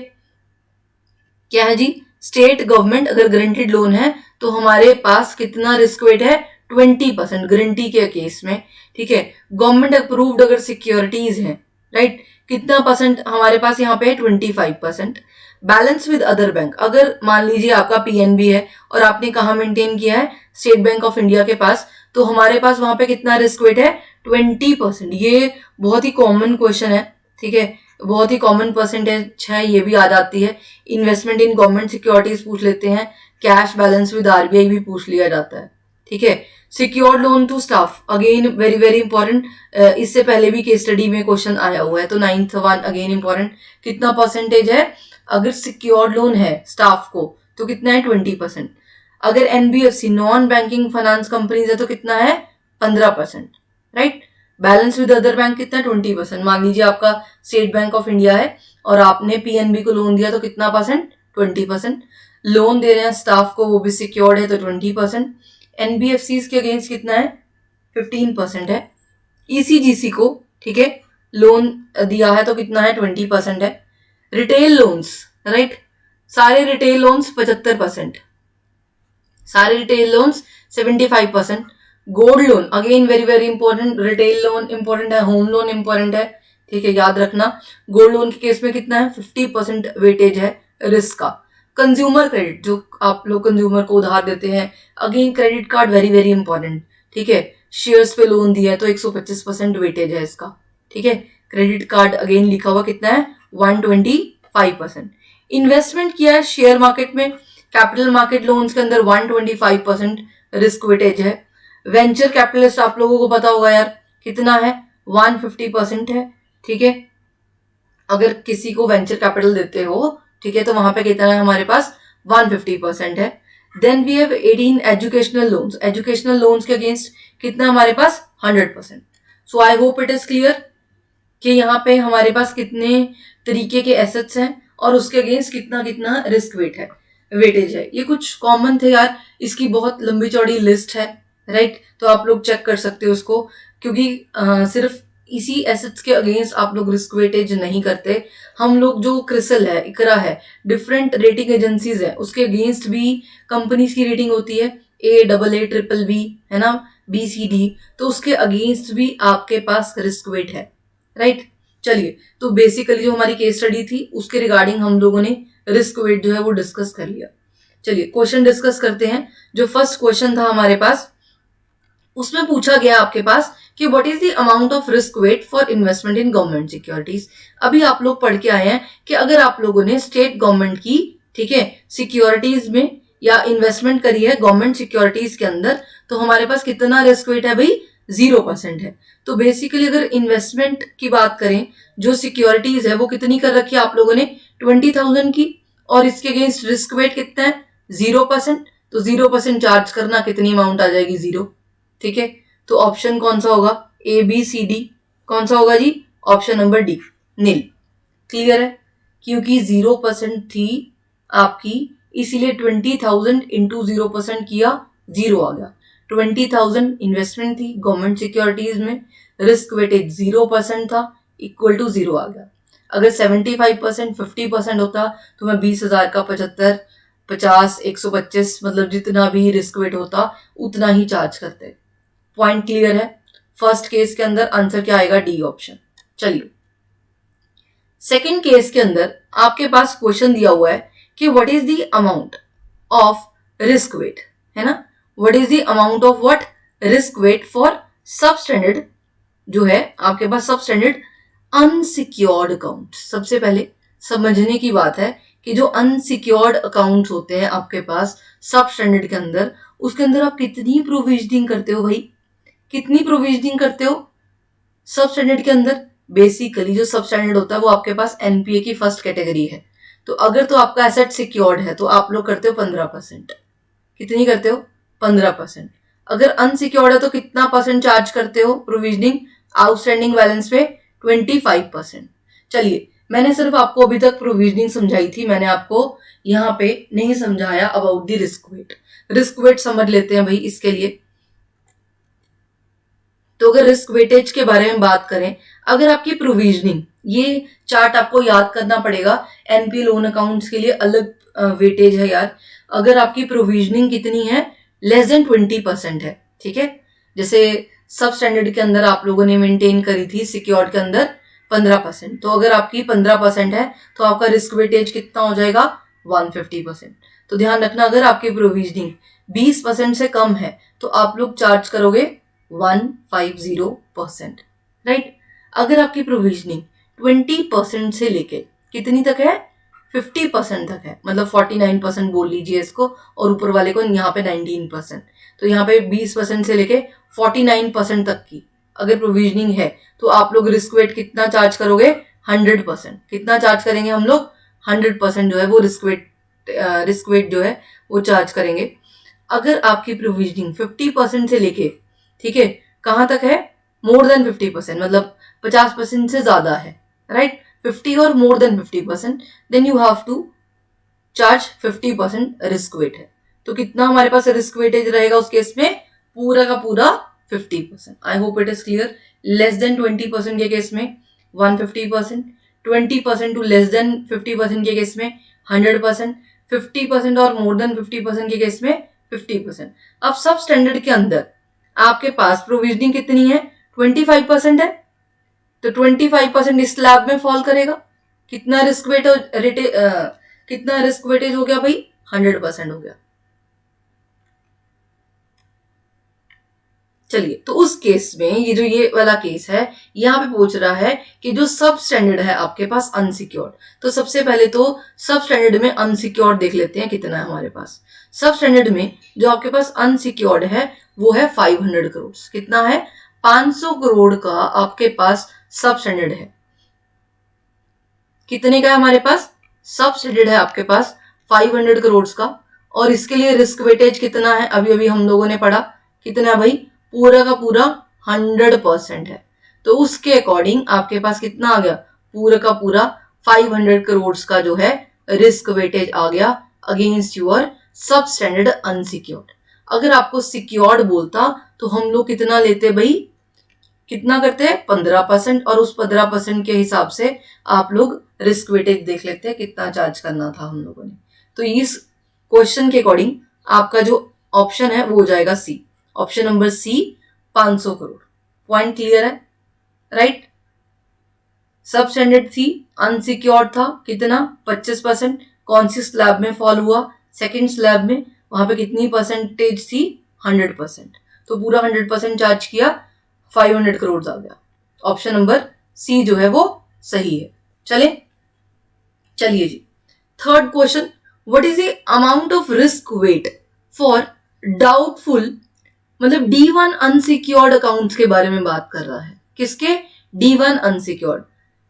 क्या है जी, स्टेट गवर्नमेंट अगर गारंटेड लोन है तो हमारे पास कितना रिस्क वेट है, 20% गारंटी के केस में, ठीक है। गवर्नमेंट अप्रूव्ड अगर सिक्योरिटीज है, राइट, कितना परसेंट हमारे पास यहाँ पे है, 25%। बैलेंस विद अदर बैंक, अगर मान लीजिए आपका पीएनबी है और आपने कहा मेंटेन किया है, स्टेट बैंक ऑफ इंडिया के पास, तो हमारे पास वहां पे कितना रिस्क वेट है, 20%। ये बहुत ही कॉमन क्वेश्चन है, ठीक है, बहुत ही कॉमन परसेंटेज है, ये भी आ जाती है। इन्वेस्टमेंट इन गवर्नमेंट सिक्योरिटीज पूछ लेते हैं, कैश बैलेंस विद आरबीआई भी पूछ लिया जाता है, ठीक है। Secured loan to staff, again very very important, इससे पहले भी केस स्टडी में क्वेश्चन आया हुआ है, तो 9th वन अगेन इंपॉर्टेंट, कितना परसेंटेज है, अगर सिक्योर्ड लोन है स्टाफ को तो कितना है 20%। अगर NBFC non banking finance companies है तो कितना है 15%, right. Balance with other bank कितना 20%। मान लीजिए आपका स्टेट बैंक ऑफ इंडिया है और आपने पीएनबी को लोन दिया तो कितना परसेंट 20%। लोन दे रहे हैं स्टाफ को वो भी सिक्योर्ड है तो 20%। एनबीएफसी के अगेंस्ट कितना है 15% है। ईसीजीसी को ठीक है लोन दिया है तो कितना है 20% है। रिटेल लोन्स राइट, सारे रिटेल लोन्स 75%, सारे retail loans 75%। Gold loan again very very important, retail loan important है, होम लोन इंपॉर्टेंट है, ठीक है याद रखना। गोल्ड लोन के केस में कितना है 50% वेटेज है रिस्क का। कंज्यूमर क्रेडिट जो आप लोग कंज्यूमर को उधार देते हैं, again credit card very very important, ठीक है। शेयर्स पे लोन दिया है तो 125% वेटेज है इसका, ठीक है। क्रेडिट कार्ड अगेन लिखा हुआ कितना है 125%। इन्वेस्टमेंट किया है शेयर मार्केट में, कैपिटल मार्केट लोन्स के अंदर 125% रिस्क वेटेज है। वेंचर कैपिटलिस्ट आप लोगों को पता होगा यार कितना है 150% है, ठीक है। अगर किसी को वेंचर कैपिटल देते हो ठीक है तो वहां पे कितना है हमारे पास 150% है। Then we have 18 educational loans, educational loans के अगेंस्ट कितना हमारे पास 100%। So I hope it is clear कि यहाँ पे हमारे पास कितने तरीके के एसेट्स हैं और उसके अगेंस्ट कितना कितना रिस्क वेटेज है। ये कुछ कॉमन थे यार, इसकी बहुत लंबी चौड़ी लिस्ट है, राइट। तो आप लोग चेक कर सकते हो उसको, क्योंकि सिर्फ इसी एसेट्स के अगेंस्ट आप लोग रिस्क वेटेज नहीं करते। हम लोग जो क्रिसल है, इकरा है, डिफरेंट रेटिंग एजेंसीज है, उसके अगेंस्ट भी कंपनीज की रेटिंग होती है AA, BBB है ना, BCD, तो उसके अगेंस्ट भी आपके पास रिस्क वेट है, राइट। चलिए तो बेसिकली जो हमारी केस स्टडी थी उसके रिगार्डिंग हम लोगों ने रिस्क वेट जो है वो डिस्कस कर लिया। चलिए क्वेश्चन डिस्कस करते हैं। जो फर्स्ट क्वेश्चन था हमारे पास उसमें पूछा गया आपके पास कि what is the amount of risk weight for investment in government securities. अभी आप लोग पढ़ के आए हैं कि अगर आप लोगों ने स्टेट गवर्नमेंट की ठीक है सिक्योरिटीज में या इन्वेस्टमेंट करी है गवर्नमेंट सिक्योरिटीज के अंदर तो हमारे पास कितना रिस्क वेट है भाई 0% है। तो बेसिकली अगर इन्वेस्टमेंट की बात करें जो सिक्योरिटीज है वो कितनी कर रखी है आप लोगों ने 20,000 की, और इसके अगेंस्ट रिस्क वेट कितना है 0%। तो 0% चार्ज करना कितनी अमाउंट आ जाएगी 0, ठीक है। तो ऑप्शन कौन सा होगा ABCD, कौन सा होगा जी ऑप्शन नंबर डी नील। क्लियर है, क्योंकि 0% थी आपकी इसीलिए 20,000 इंटू 0% किया 0 आ गया। 20,000 इन्वेस्टमेंट थी गवर्नमेंट सिक्योरिटीज में, रिस्क वेटेज 0% था इक्वल टू 0 आ गया। अगर 75% 50% होता तो मैं 20,000 का 75 50 125 मतलब जितना भी रिस्क वेट होता उतना ही चार्ज करते। पॉइंट क्लियर है। फर्स्ट केस के अंदर आंसर क्या आएगा डी ऑप्शन। चलिए सेकंड केस के अंदर आपके पास क्वेश्चन दिया हुआ है कि what is the amount of risk weight, है ना, what is the amount of what risk weight for substandard जो है आपके पास सबस्टैंडर्ड अनसिक्योर्ड अकाउंट। सबसे पहले समझने की बात है कि जो अनसिक्योर्ड अकाउंट्स होते हैं आपके पास सबस्टैंडर्ड के अंदर, उसके अंदर आप कितनी प्रोविजनिंग करते हो भाई, कितनी प्रोविजनिंग करते हो सब स्टैंडर्ड के अंदर। बेसिकली जो सब स्टैंडर्ड होता है वो आपके पास एनपीए की फर्स्ट कैटेगरी है। तो अगर तो आपका एसेट सिक्योर्ड है तो आप लोग करते हो 15%। कितनी करते हो 15%। अगर अनसिक्योर्ड है तो कितना परसेंट चार्ज करते हो प्रोविजनिंग आउटस्टैंडिंग बैलेंस पे 25%। चलिए मैंने सिर्फ आपको अभी तक प्रोविजनिंग समझाई थी, मैंने आपको यहाँ पे नहीं समझाया about the risk wait. Risk wait समझ लेते हैं भाई इसके लिए। तो अगर रिस्क वेटेज के बारे में बात करें, अगर आपकी प्रोविजनिंग, ये चार्ट आपको याद करना पड़ेगा, एनपी लोन अकाउंट्स के लिए अलग वेटेज है यार। अगर आपकी प्रोविजनिंग कितनी है लेस देन 20% है, ठीक है, जैसे सब स्टैंडर्ड के अंदर आप लोगों ने मेंटेन करी थी सिक्योर्ड के अंदर 15%, तो अगर आपकी 15% है तो आपका रिस्क वेटेज कितना हो जाएगा 150%। तो ध्यान रखना अगर आपकी प्रोविजनिंग 20% से कम है तो आप लोग चार्ज करोगे 150%, राइट। अगर आपकी प्रोविजनिंग 20% से लेके कितनी तक है 50% तक है, मतलब 49% बोल लीजिए इसको, और ऊपर वाले को यहाँ पे 19%, तो यहाँ पे 20% से लेके 49% तक की अगर प्रोविजनिंग है तो आप लोग रिस्क वेट कितना चार्ज करोगे 100%। कितना चार्ज करेंगे हम लोग 100% जो है वो रिस्क वेट जो है वो चार्ज करेंगे। अगर आपकी प्रोविजनिंग 50% से लेके, ठीक है, कहाँ तक है, मोर देन 50%, मतलब 50% से ज्यादा है, राइट, 50 और more than 50%, then you have to charge 50% risk weight है। तो कितना हमारे पास रिस्क वेटेज रहेगा उस केस में, पूरा का पूरा 50%। आई hope it is clear. Less than 20% के केस में 150%, 20% टू लेस देन 50% के केस में 100%, 50% और मोर देन 50% के केस में 50%। अब सब स्टैंडर्ड के अंदर आपके पास प्रोविजनिंग कितनी है, 25% है, तो 25% इस स्लैब में फॉल करेगा। कितना रिस्क वेटेज हो गया भाई, 100% हो गया। चलिए, तो उस केस में ये वाला केस है, यहाँ पे पूछ रहा है कि जो सब स्टैंडर्ड है आपके पास अनसिक्योर्ड, तो सबसे पहले तो सब स्टैंडर्ड में अनसिक्योर्ड देख लेते हैं कितना है हमारे पास। सब स्टैंडर्ड में जो आपके पास अनसिक्योर्ड है वो है 500 करोड़। कितना है, 500 करोड़ का आपके पास सब स्टैंडर्ड है। कितने का है हमारे पास, सब स्टैंडर्ड है आपके पास 500 करोड़ का, और इसके लिए रिस्क वेटेज कितना है, अभी अभी हम लोगों ने पढ़ा, कितना है भाई, पूरा का पूरा 100% है। तो उसके अकॉर्डिंग आपके पास कितना आ गया, पूरा का पूरा 500 करोड़ का जो है रिस्क वेटेज आ गया अगेंस्ट यूर सब स्टैंडर्ड अनसिक्योर्ड। अगर आपको सिक्योर्ड बोलता तो हम लोग कितना लेते भाई, कितना करते हैं, 15%, और उस 15% के हिसाब से आप लोग रिस्क वेटेज देख लेते हैं कितना चार्ज करना था हम लोगों ने। तो इस क्वेश्चन के अकॉर्डिंग आपका जो ऑप्शन है वो हो जाएगा C, option number C, 500 crore. Point clear है, राइट। सब स्टैंडर्ड थी, अनसिक्योर्ड था, कितना, 25%। कौन सी स्लैब में फॉल हुआ, सेकेंड स्लैब में, वहां पे कितनी परसेंटेज थी, 100%। तो पूरा 100% चार्ज किया, 500 करोड़ आ गया। ऑप्शन नंबर सी जो है वो सही है। चलिए जी, third question, what is the amount of risk weight for doubtful, मतलब D1 अनसिक्योर्ड अकाउंट्स के बारे में बात कर रहा है। किसके, D1 अनसिक्योर्ड।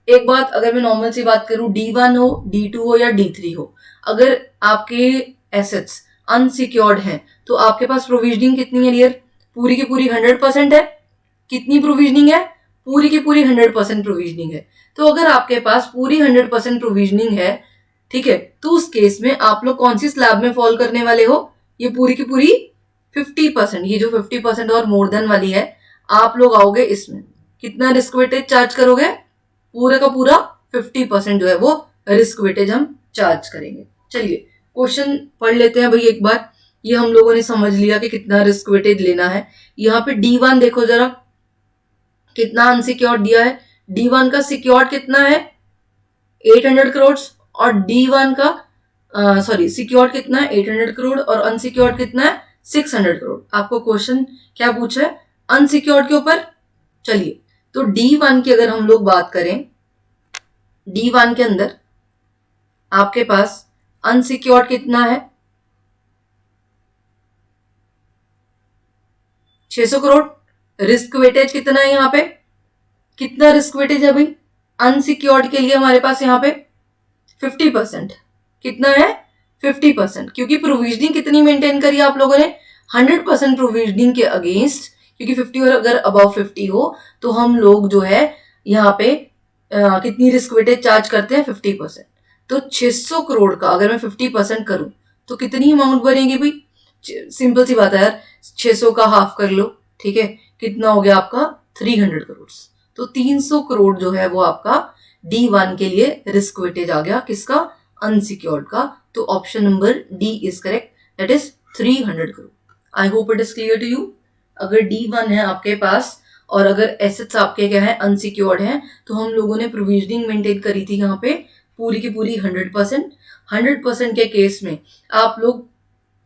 एक बात, अगर मैं नॉर्मल सी बात करूं, D1 हो, D2 हो या D3 हो, अगर आपके एसेट्स अनसिक्योर्ड हैं तो आपके पास प्रोविजनिंग कितनी है डियर, पूरी की पूरी 100% है। कितनी प्रोविजनिंग है, पूरी की पूरी 100% प्रोविजनिंग है। तो अगर आपके पास पूरी 100% प्रोविजनिंग है, ठीक है, तो उस केस में आप लोग कौन सी स्लैब में फॉल करने वाले हो, ये पूरी की पूरी 50%, ये जो 50% और मोर देन वाली है, आप लोग आओगे इसमें। कितना रिस्क वेटेज चार्ज करोगे, पूरा का पूरा 50% जो है वो रिस्क वेटेज हम चार्ज करेंगे। चलिए क्वेश्चन पढ़ लेते हैं भाई एक बार। ये हम लोगों ने समझ लिया कि कितना रिस्क वेटेज लेना है। यहाँ पे D1 देखो जरा, कितना अनसिक्योर्ड दिया है। D1 का सिक्योर्ड कितना है, 800 करोड़, और D1 का सिक्योर्ड कितना है, 800 करोड़, और अनसिक्योर्ड कितना है, 600 करोड़। आपको क्वेश्चन क्या पूछा है, अनसिक्योर्ड के ऊपर। चलिए, तो D1 की अगर हम लोग बात करें, D1 के अंदर आपके पास अनसिक्योर्ड कितना है, 600 करोड़। रिस्क वेटेज कितना है यहाँ पे, कितना रिस्क वेटेज है भाई अनसिक्योर्ड के लिए हमारे पास यहाँ पे, 50%। कितना है, 50%, क्योंकि प्रोविजनिंग कितनी मेंटेन करी आप लोगों ने, 100% प्रोविजनिंग के अगेंस्ट, क्योंकि 50 और अगर अबव 50 हो तो हम लोग जो है यहाँ पे कितनी रिस्क वेटेज चार्ज करते हैं, 50%। तो 600 करोड़ का अगर मैं 50% करूं तो कितनी अमाउंट बनेगी भाई, सिंपल सी बात है यार, 600 का हाफ कर लो, ठीक है, कितना हो गया आपका, 300 करोड़। तो 300 करोड़ जो है वो आपका D1 के लिए रिस्क वेटेज आ गया, किसका, अनसिक्योर्ड का। तो option number D is correct, that is 300 crore. I hope it is clear to you. अगर D1 है आपके पास और अगर एसेट्स आपके क्या है, अनसिक्योर्ड है, तो हम लोगों ने प्रोविजनिंग मेंटेन करी थी यहाँ पे पूरी की पूरी 100%। 100% के केस में आप लोग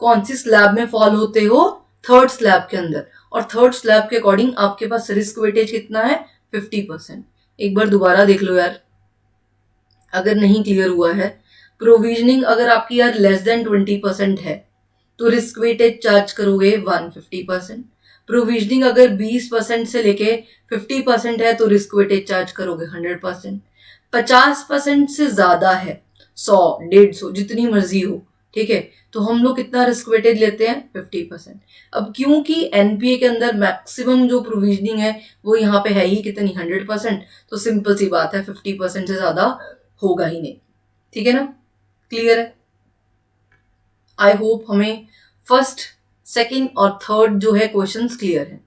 कौन सी स्लैब में फॉल होते हो, थर्ड स्लैब के अंदर, और थर्ड स्लैब के अकॉर्डिंग आपके पास रिस्क वेटेज कितना है, 50%। एक बार दोबारा देख लो यार, अगर नहीं क्लियर हुआ है। प्रोविजनिंग अगर आपकी यार लेस देन 20% है तो रिस्क वेटेज चार्ज करोगे 150%। प्रोविजनिंग अगर 20% से लेके 50% है तो रिस्क वेटेज चार्ज करोगे 100%। 50% से ज्यादा है 100, 150, जितनी मर्जी हो, ठीक है। तो हम लोग कितना रिस्क वेटेज लेते हैं? 50%। अब क्योंकि एनपीए के अंदर मैक्सिमम जो प्रोविजनिंग है वो यहाँ पे है ही कितनी? 100%। तो सिंपल सी बात है, 50% से ज्यादा होगा ही नहीं, ठीक है ना? क्लियर है? आई होप हमें फर्स्ट, सेकंड और थर्ड जो है क्वेश्चंस क्लियर है।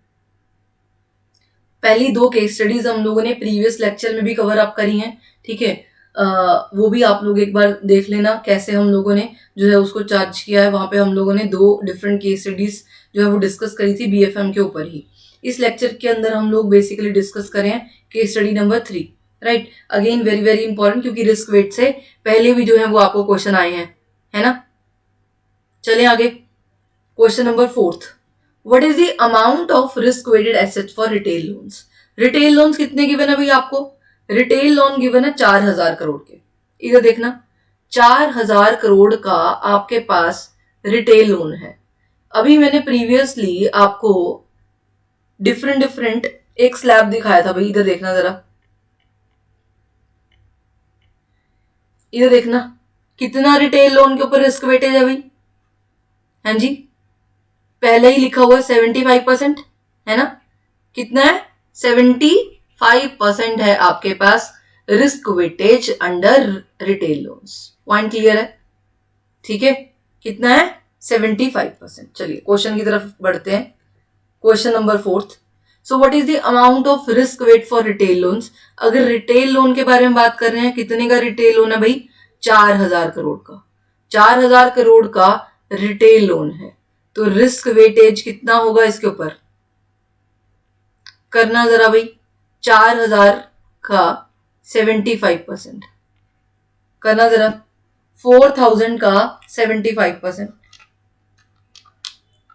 पहली दो केस स्टडीज हम लोगों ने प्रीवियस लेक्चर में भी कवर अप करी हैं, ठीक है। वो भी आप लोग एक बार देख लेना कैसे हम लोगों ने जो है उसको चार्ज किया है। वहां पे हम लोगों ने 2 डिफरेंट केस स्टडीज जो है वो डिस्कस करी थी बीएफएम के ऊपर ही। इस लेक्चर के अंदर हम लोग बेसिकली डिस्कस करें case study number 3, right. Again very very important, क्योंकि रिस्क वेट से पहले भी जो है वो आपको क्वेश्चन आए हैं, है ना। चले आगे, question number 4। What is the amount of risk weighted assets for retail loans? Retail loans कितने गिवन है भैया आपको? रिटेल लोन गिवन है 4000 करोड़ के। इधर देखना, 4000 करोड़ का आपके पास रिटेल लोन है। अभी मैंने प्रीवियसली आपको डिफरेंट एक स्लैब दिखाया था भाई, इधर देखना जरा, इधर देखना कितना रिटेल लोन के ऊपर रिस्क वेटेज है भाई। हाँ जी, पहले ही लिखा हुआ है 75%, है ना। कितना है? 75% है आपके पास risk weightage under retail loans. Point clear है? ठीक है, कितना है? 75%। चलिए क्वेश्चन की तरफ बढ़ते हैं। Question number 4। So what is the amount of risk weight for retail loans? अगर रिटेल लोन के बारे में बात कर रहे हैं, कितने का रिटेल लोन है भाई? 4000 करोड़ का। 4000 करोड़ का रिटेल लोन है, तो रिस्क वेटेज कितना होगा इसके ऊपर? करना जरा भाई, 4000 का 75% करना जरा, 4000 का 75%,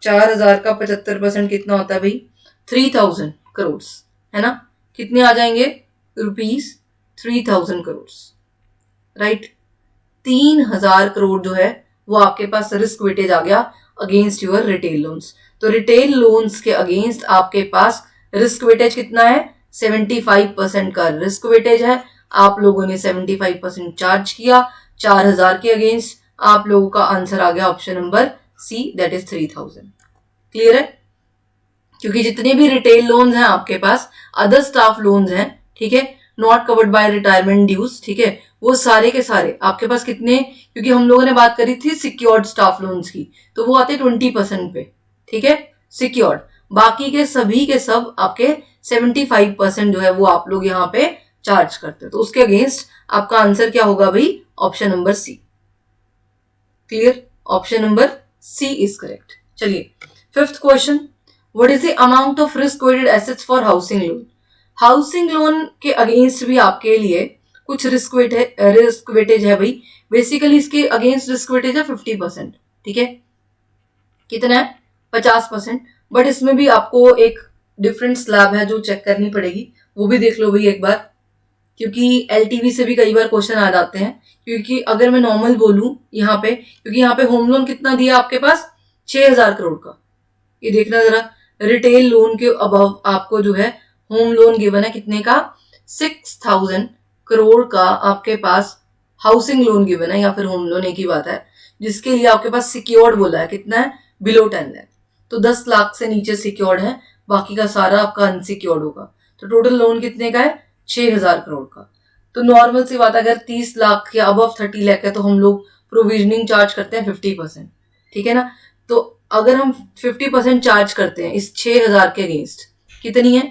4000 का 75% कितना होता है भाई? 3000 करोड़, है ना। कितने आ जाएंगे? Rupees 3000 crore, right. 3000 करोड़ जो है वो आपके पास रिस्क वेटेज आ गया अगेंस्ट योर रिटेल लोन्स। तो रिटेल लोन्स के अगेंस्ट आपके पास रिस्क वेटेज कितना है? 75% का रिस्क वेटेज है। आप लोगों ने 75% चार्ज किया 4000 के अगेंस्ट। आप लोगों का आंसर आ गया option number C, that is 3000। Clear है? क्योंकि जितने भी रिटेल लोन्स हैं आपके पास, अदर स्टाफ लोन्स हैं, ठीक है, not covered by retirement dues, ठीक है, वो सारे के सारे आपके पास कितने, क्योंकि हम लोगों ने बात करी थी सिक्योर्ड स्टाफ लोन्स की, तो वो आते 20% पे, ठीक है, सिक्योर्ड। बाकी के सभी के सब आपके 75% जो है वो आप लोग यहाँ पे चार्ज करते हो। तो उसके अगेंस्ट आपका आंसर क्या होगा भाई? Option number C. Clear? Option number C is correct. चलिए 5th question, what is the amount of risk weighted assets for housing loan? Housing loan के अगेंस्ट भी आपके लिए कुछ रिस्क वेटेज है भाई। बेसिकली इसके अगेंस्ट रिस्क वेटेज है 50%, ठीक है। कितना है? 50%। बट इसमें भी आपको एक डिफरेंट स्लैब है जो चेक करनी पड़ेगी, वो भी देख लो भाई एक बार, क्योंकि एलटीवी से भी कई बार क्वेश्चन आ जाते हैं। क्योंकि अगर मैं नॉर्मल बोलूं यहाँ पे, क्योंकि यहाँ पे होम लोन कितना दिया आपके पास? 6000 करोड़ का। ये देखना जरा, रिटेल लोन के अबव आपको जो है होम लोन गिवन है कितने का? 6000 करोड़ का आपके पास हाउसिंग लोन गिवन है, या फिर होम लोन, एक ही बात है, जिसके लिए आपके पास सिक्योर्ड बोला है कितना है? बिलो 10 लाख। तो 10 लाख से नीचे सिक्योर्ड है, बाकी का सारा आपका अनसिक्योर्ड होगा। तो टोटल लोन कितने का है? 6000 करोड़ का। तो नॉर्मल सी बात, अगर 30 लाख या अबव 30 लाख है तो हम लोग प्रोविजनिंग चार्ज करते हैं 50%, ठीक है ना। तो अगर हम 50% चार्ज करते हैं इस 6000 के अगेंस्ट, कितनी है?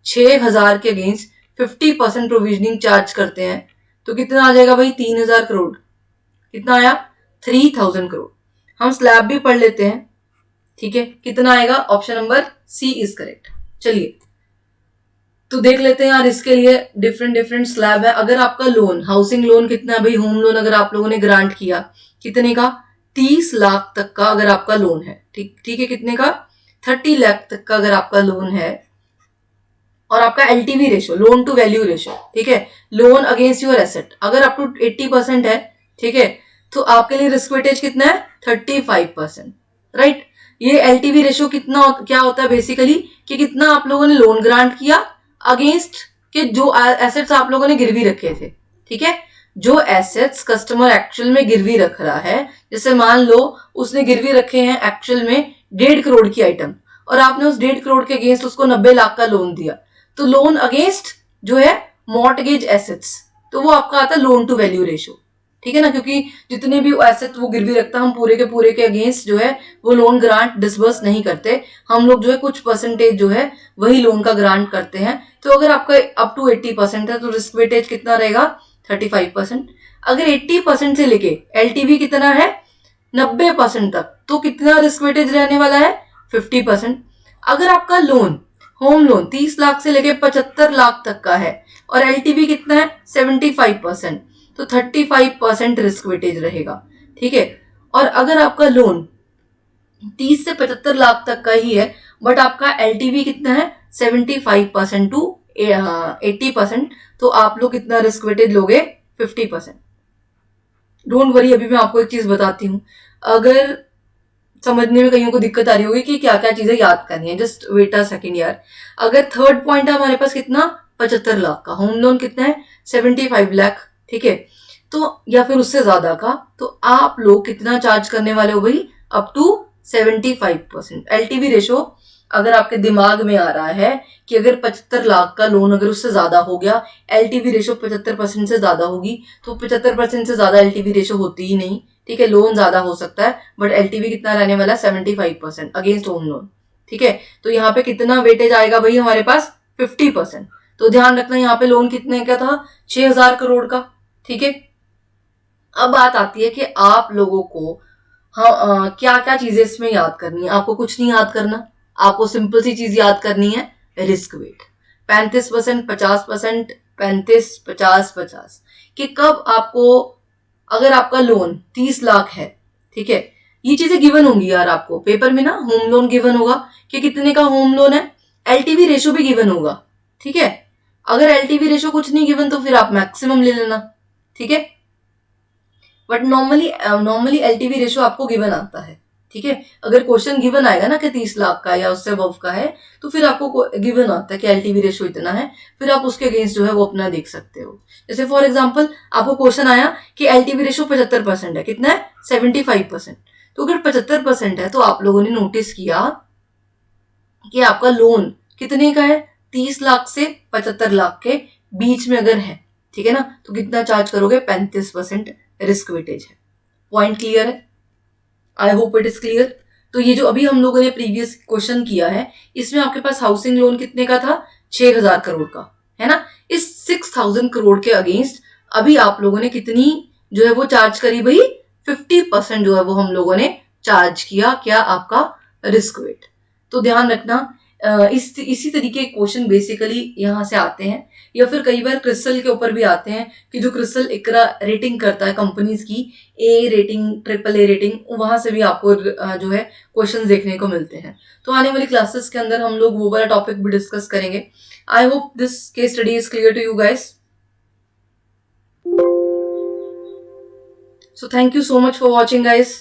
6000 के अगेंस्ट 50% प्रोविजनिंग चार्ज करते हैं, तो कितना आ जाएगा भाई? 3000 करोड़। कितना आया? 3000 करोड़। हम स्लैब भी पढ़ लेते हैं, ठीक है, कितना आएगा? Option number C is correct. चलिए तो देख लेते हैं यार, इसके लिए डिफरेंट स्लैब है। अगर आपका लोन, हाउसिंग लोन कितना है भाई? होम लोन अगर आप लोगों ने ग्रांट किया, कितने का? 30 लाख तक का अगर आपका लोन है, ठीक है, कितने का? 30 लाख तक का अगर आपका लोन है, और आपका LTV ratio, loan to value ratio, ठीक है, लोन अगेंस्ट योर एसेट, अगर अप टू 80% है, ठीक है, तो आपके लिए रिस्क वेटेज कितना है? 35%, राइट। ये एलटीवी रेशो कितना क्या होता है बेसिकली, कि कितना आप लोगों ने लोन ग्रांट किया अगेंस्ट के जो एसेट्स आप लोगों ने गिरवी रखे थे, ठीक है। जो एसेट्स कस्टमर एक्चुअल में गिरवी रख रहा है, जैसे मान लो उसने गिरवी रखे हैं एक्चुअल में 1.5 करोड़ की आइटम, और आपने उस 1.5 करोड़ के अगेंस्ट उसको 90 लाख का लोन दिया, तो लोन अगेंस्ट जो है मॉर्टगेज एसेट्स, तो वो आपका आता है लोन टू वैल्यू रेशो, ठीक है ना, क्योंकि जितने भी एसेट वो गिरवी रखता है हम पूरे के अगेंस्ट जो है वो लोन ग्रांट डिसबर्स नहीं करते, हम लोग जो है कुछ परसेंटेज जो है वही लोन का ग्रांट करते हैं। तो अगर आपका अप टू 80% है तो रिस्क वेटेज कितना रहेगा, 35%। अगर 80% से लेके एलटीवी कितना है 90% तक, तो कितना रिस्क वेटेज रहने वाला है, 50%। अगर आपका लोन होम लोन 30 लाख से लेके 75 लाख तक का है और एलटीवी कितना है 75%, तो 35% रिस्क वेटेज रहेगा, ठीक है। और अगर आपका लोन 30 से 75 लाख तक का ही है बट आपका एलटीवी कितना है 75% टू 80%, तो आप लोग कितना रिस्क वेटेज लोगे, 50%। डोंट वरी, अभी मैं आपको एक चीज बताती हूँ, अगर समझने में कईयों को दिक्कत आ रही होगी कि क्या क्या चीजें याद करनी है, जस्ट वेट अ सेकेंड यार। अगर थर्ड पॉइंट है हमारे पास कितना, 75 लाख का, होम लोन कितना है 75 लाख, ठीक है, तो या फिर उससे ज्यादा का, तो आप लोग कितना चार्ज करने वाले हो भाई, अप टू 75%। एलटीवी रेशो अगर आपके दिमाग में आ रहा है कि अगर 75 लाख का लोन अगर उससे ज्यादा हो गया, एलटीवी रेशो 75% से ज्यादा होगी, तो 75% से ज्यादा एलटीवी रेशो होती ही नहीं, ठीक है। लोन ज्यादा हो सकता है बट एलटीवी कितना रहने वाला है, 75% अगेंस्ट होम लोन, ठीक है। तो यहाँ पे कितना वेटेज आएगा भाई हमारे पास, 50%। तो ध्यान रखना यहाँ पे लोन कितने का था, 6,000 करोड़ का, ठीक है। अब बात आती है कि आप लोगों को हाँ क्या क्या चीजें इसमें याद करनी है। आपको कुछ नहीं याद करना, आपको सिंपल सी चीज याद करनी है, रिस्क वेट 35%, 50%, 35, 50, 50, कि कब आपको, अगर आपका लोन 30 लाख है, ठीक है, ये चीजें गिवन होंगी यार आपको पेपर में ना, होम लोन गिवन होगा कि कितने का होम लोन है, एलटीवी रेशो भी गिवन होगा, ठीक है। अगर एलटीवी रेशो कुछ नहीं गिवन तो फिर आप मैक्सिमम ले लेना, ठीक है। बट नॉर्मली एलटीवी रेशो आपको गिवन आता है, ठीक है। अगर क्वेश्चन गिवन आएगा ना कि 30 लाख का या उससे अबव का है, तो फिर आपको गिवन आता है कि एलटीवी रेशो इतना है, फिर आप उसके अगेंस्ट जो है वो अपना देख सकते हो। जैसे फॉर एग्जांपल आपको क्वेश्चन आया कि एलटीवी रेशो 75% है, कितना है 75%, तो अगर 75% है तो आप लोगों ने नोटिस किया कि आपका लोन कितने का है, 30 लाख से 75 लाख के बीच में अगर है, ठीक है ना, तो कितना चार्ज करोगे, 35% रिस्क वेटेज है। पॉइंट क्लियर है, आई होप इट इज क्लियर। तो ये जो अभी हम लोगों ने प्रीवियस क्वेश्चन किया है, इसमें आपके पास हाउसिंग लोन कितने का था, 6,000 करोड़ का, है ना। इस 6,000 करोड़ के अगेंस्ट अभी आप लोगों ने कितनी जो है वो चार्ज करी भाई, 50% जो है वो हम लोगों ने चार्ज किया, क्या आपका रिस्क वेट। तो ध्यान रखना, इसी तरीके के क्वेश्चन बेसिकली यहाँ से आते हैं, या फिर कई बार क्रिस्टल के ऊपर भी आते हैं कि जो क्रिस्टल इकरा रेटिंग करता है कंपनीज की, A rating, triple A rating, वहां से भी आपको जो है क्वेश्चंस देखने को मिलते हैं। तो आने वाली क्लासेस के अंदर हम लोग वो वाला टॉपिक भी डिस्कस करेंगे। I hope this case study is clear to you guys. So thank you so much for watching guys.